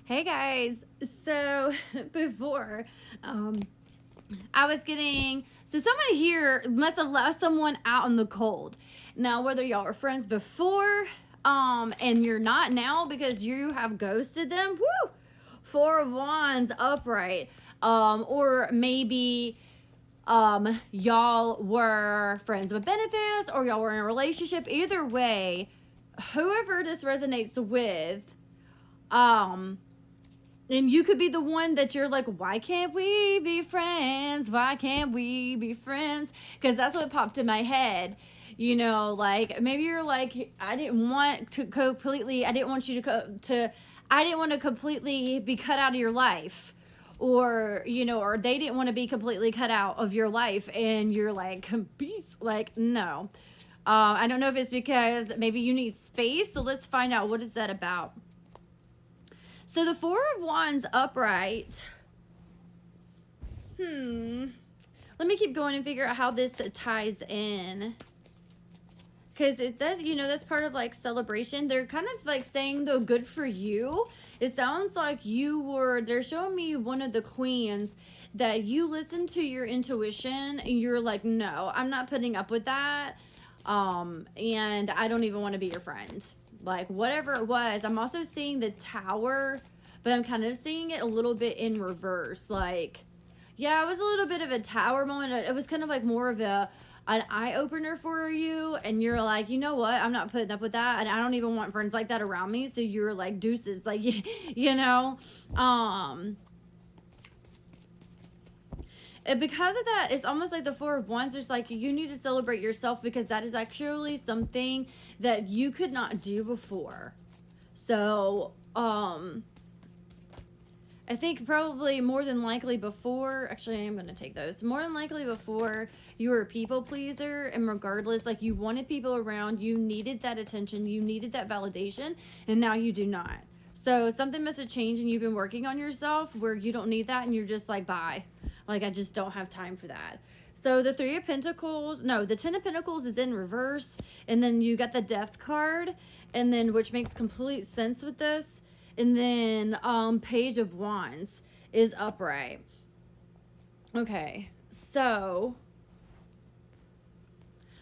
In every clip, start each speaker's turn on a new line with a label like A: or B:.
A: Hey guys. So before I was getting somebody here must have left someone out in the cold. Now whether y'all were friends before and you're not now because you have ghosted them. Woo! Four of Wands upright. Or maybe y'all were friends with benefits or y'all were in a relationship. Either way, whoever this resonates with, um and you could be the one that you're like, why can't we be friends? Why can't we be friends? Because that's what popped in my head. Like maybe you're like, I didn't want to completely, I didn't want you I didn't want to completely be cut out of your life. Or they didn't want to be completely cut out of your life. And you're like, no. I don't know if it's because maybe you need space. So let's find out, what is that about? So the Four of Wands upright. Let me keep going and figure out how this ties in. Because it does, that's part of like celebration. They're kind of like saying, though, good for you. It sounds like they're showing me one of the queens that you listen to your intuition and you're like, no, I'm not putting up with that. And I don't even want to be your friend. Like whatever it was. I'm also seeing the Tower, but I'm kind of seeing it a little bit in reverse. Like, yeah, it was a little bit of a Tower moment. It was kind of like more of an eye opener for you, and you're like, you know what? I'm not putting up with that, and I don't even want friends like that around me. So you're like, deuces, like, And because of that, it's almost like the Four of Wands. There's like, you need to celebrate yourself because that is actually something that you could not do before. So, I think probably more than likely before, actually I'm going to take those. More than likely before, you were a people pleaser, and regardless, like you wanted people around, you needed that attention, you needed that validation, and now you do not. So something must have changed and you've been working on yourself where you don't need that and you're just like, bye. Like, I just don't have time for that. So the the Ten of Pentacles is in reverse. And then you got the Death card. And then, which makes complete sense with this. And then Page of Wands is upright. Okay. So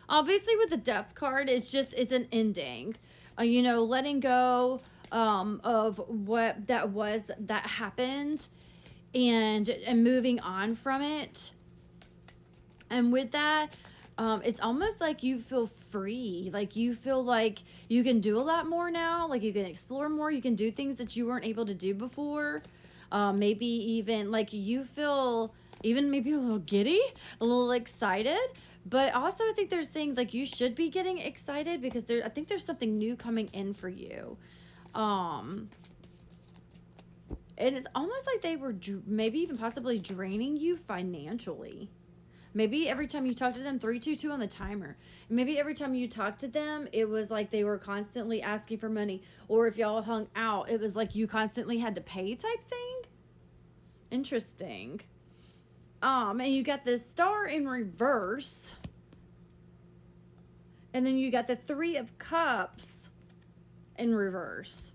A: obviously with the Death card, it's an ending. Letting go of what that happened and moving on from it. And with that, it's almost like you feel free. Like you feel like you can do a lot more now. Like you can explore more. You can do things that you weren't able to do before. Maybe even like you feel even maybe a little giddy, a little excited. But also I think they're saying like you should be getting excited because I think there's something new coming in for you. And it's almost like they were maybe even possibly draining you financially. Maybe every time you talk to them, 322 on the timer. Maybe every time you talk to them, it was like they were constantly asking for money. Or if y'all hung out, it was like you constantly had to pay type thing. Interesting. And you got this Star in reverse. And then you got the Three of Cups in reverse.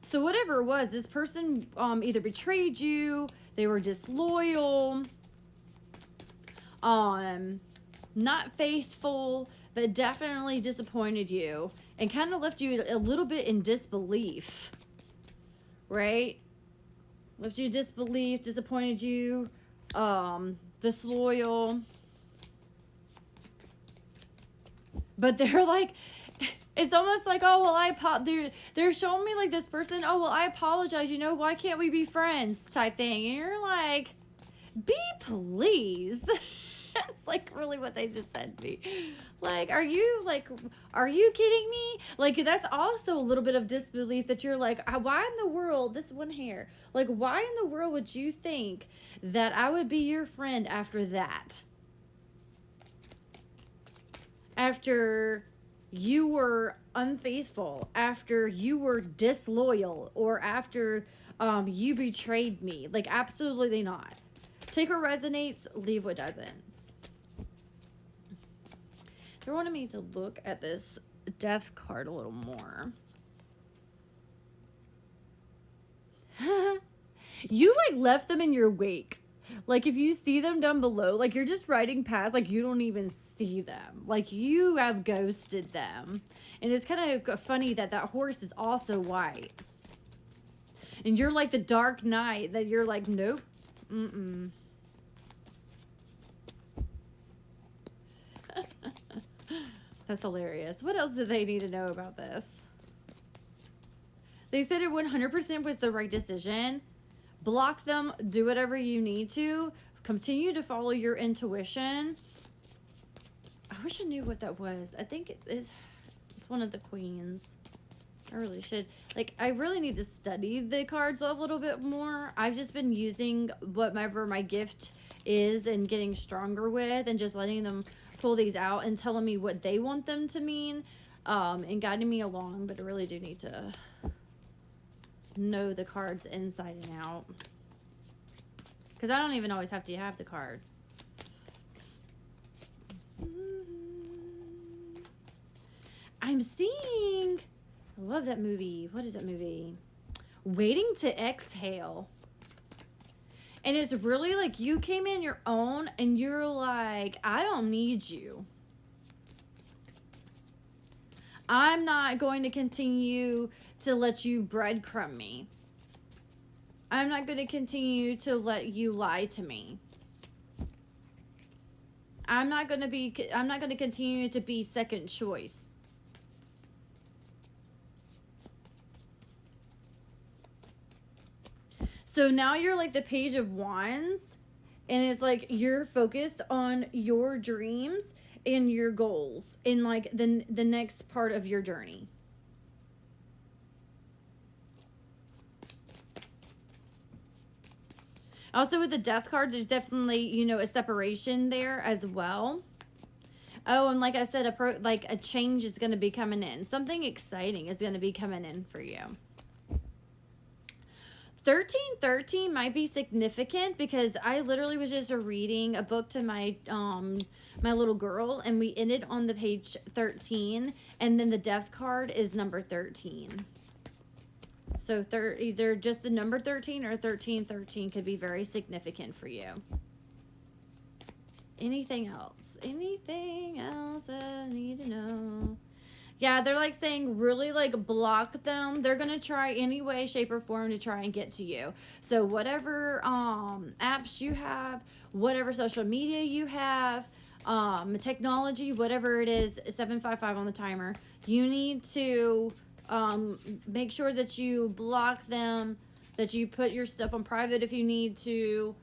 A: So whatever it was, this person either betrayed you, they were disloyal, not faithful, but definitely disappointed you and kind of left you a little bit in disbelief, right? Left you disbelief, disappointed you, disloyal. But they're like, it's almost like, oh, well, they're showing me like this person, oh, well, I apologize, why can't we be friends type thing. And you're like, be pleased. That's like really what they just said to me. Like, are you kidding me? Like, that's also a little bit of disbelief that you're like, why in the world, this one here, like, why in the world would you think that I would be your friend after that? After you were unfaithful, after you were disloyal, or after you betrayed me. Like, absolutely not. Take what resonates, leave what doesn't. They wanted me to look at this Death card a little more. You like left them in your wake. Like if you see them down below, like you're just riding past, like you don't even see them. Like you have ghosted them. And it's kind of funny that that horse is also white. And you're like the Dark Knight that you're like, nope. Mm-mm. That's hilarious. What else do they need to know about this? They said it 100% was the right decision. Block them. Do whatever you need to. Continue to follow your intuition. I wish I knew what that was. I think it's one of the queens. I really should. Like, I really need to study the cards a little bit more. I've just been using whatever my gift is and getting stronger with and just letting them pull these out and telling me what they want them to mean and guiding me along. But I really do need to know the cards inside and out. Because I don't even always have to have the cards. I'm seeing... I love that movie. What is that movie? Waiting to Exhale. And it's really like you came in your own and you're like, I don't need you. I'm not going to continue to let you breadcrumb me. I'm not going to continue to let you lie to me. I'm not going to continue to be second choice. So now you're like the Page of Wands, and it's like you're focused on your dreams and your goals in like the next part of your journey. Also with the Death card, there's definitely, you know, a separation there as well. Oh, and like I said, a change is going to be coming in. Something exciting is going to be coming in for you. 1313 might be significant because I literally was just reading a book to my my little girl, and we ended on the page 13, and then the Death card is number 13. So either just the number 13 or 1313 could be very significant for you. Anything else? Anything else I need to know? Yeah, they're like saying really like block them. They're going to try any way, shape, or form to try and get to you. So whatever apps you have, whatever social media you have, technology, whatever it is, 755 on the timer, you need to make sure that you block them, that you put your stuff on private if you need to,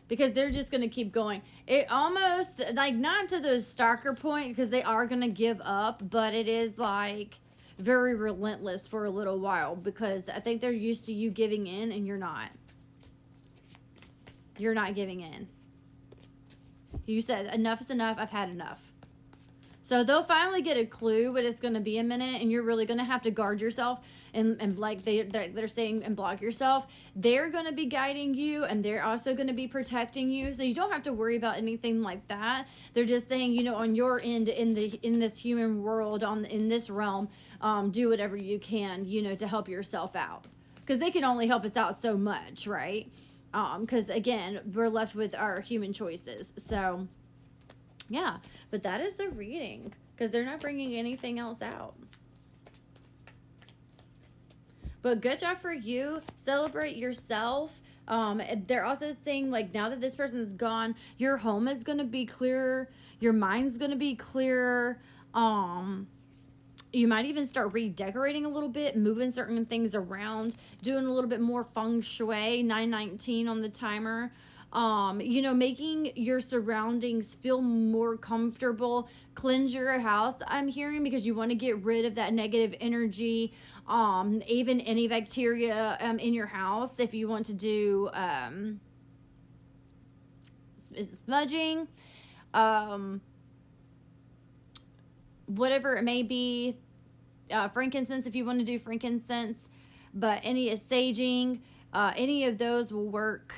A: because they're just going to keep going. It almost, like, not to the stalker point, because they are going to give up, but it is, like, very relentless for a little while, because I think they're used to you giving in, and you're not. You're not giving in. You said, enough is enough, I've had enough. So they'll finally get a clue, but it's going to be a minute, and you're really going to have to guard yourself and like they're saying, and block yourself. They're going to be guiding you, and they're also going to be protecting you. So you don't have to worry about anything like that. They're just saying, you know, on your end, in this human world, in this realm, do whatever you can, you know, to help yourself out, because they can only help us out so much, right? Because again, we're left with our human choices. So yeah, but that is the reading, because they're not bringing anything else out. But good job for you. Celebrate yourself. They're also saying, like, now that this person is gone, your home is going to be clearer. Your mind's going to be clearer. You might even start redecorating a little bit, moving certain things around, doing a little bit more feng shui, 919 on the timer. You know, making your surroundings feel more comfortable. Cleanse your house, I'm hearing, because you want to get rid of that negative energy, even any bacteria in your house. If you want to do smudging, whatever it may be, frankincense if you want to do frankincense, but any saging, any of those will work.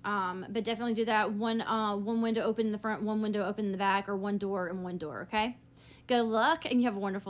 A: But definitely do that. One window open in the front, one window open in the back, or one door and one door. Okay. Good luck, and you have a wonderful